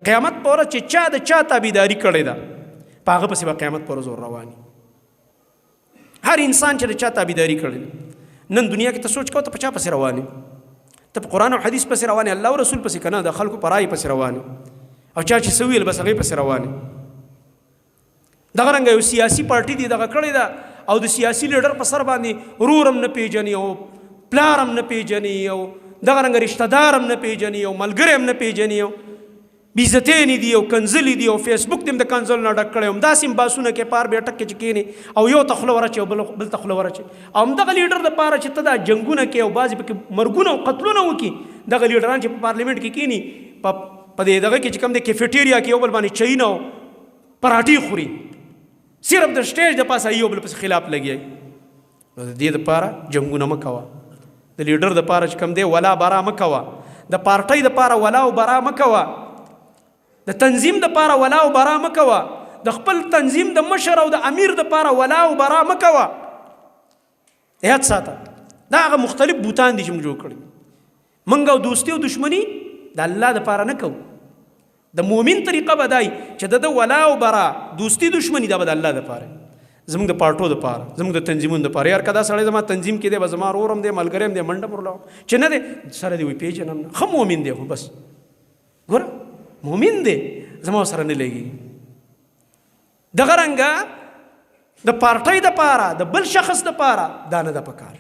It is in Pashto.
قیامت پر ورځ چې چا د چا تابعداري کړې ده په هغه پسې به قیامت پر ورځ رواني. هر انسان چې د چا تابعداري کړې ده، نن دنیا کې ته سوچ کوه ته په چا پسې رواني؟ ته په قرآن او حدیث پسې رواني، الله او رسول پسې، که نه د خلکو په رایې پسې رواني، او چا چې څه ویل بس هغې پسې رواني. دغه رنګه یو سیاسي پارټي دی دغه کړې ده، او د سیاسي لیډر په سر باندې ورور هم نه پیژني او پلار هم نه پیژني، او دغه رنګه رشته دار هم نه پیژني، او ملګری هم نه پیژني، او بیزتینې دي او کنځلې دي، او فیسبوک دې هم د کنځلو نه ډک کړی، همداسې هم باسونه کې پار بیټک کې چې کښېنې او یو ته خوله ورچې او بل ته خوله ورچې. او همدغه لیډر دپاره چې ته دا جنګونه کې او بعضې پکې مرګونه او قتلونه وکړي، دغه لیډران چې په پارلیمنټ کې کښېني په دې دغه کې چې کوم دی کیفیټیریا کې یو بل باندې چاین او پراټې خوري، صرف د سټیج د پاسه یو بل پسې خلاف لګي. نو د دې دپاره جنګونه مه کوه، د لیډر دپاره چې کوم دی ولا برا مه کوه، د پارټۍ دپاره ولا او برا مه کوه، د تنظیم دپاره ولا او برا مه کوه، د خپل تنظیم د مشر او د امیر دپاره ولا او برا مه کوه. یاد ساته دا هغه مختلف بوتان دي چې موږ جوړ کړي. موږ او دوستي او دشمني د الله دپاره نه کوو. د مؤمن طریقه به دای چې د ولا او برا دوستی دشمنی دا به د الله دپاره، زموږ د پارټو دپاره، زموږ د تنظیمونو دپاره. یار که دا سړی زما تنظیم کې دی به زما ورور هم دی، ملګری هم دی، منډه پر ولاړ چې نه دی سره دی وایي پېژنم نه، ښه مؤمن دی خو بس ګوره مؤمن دی زما سره نه لګېږي. دغه رنګه د پارټۍ دپاره د بل شخص دپاره دا نه ده پکار.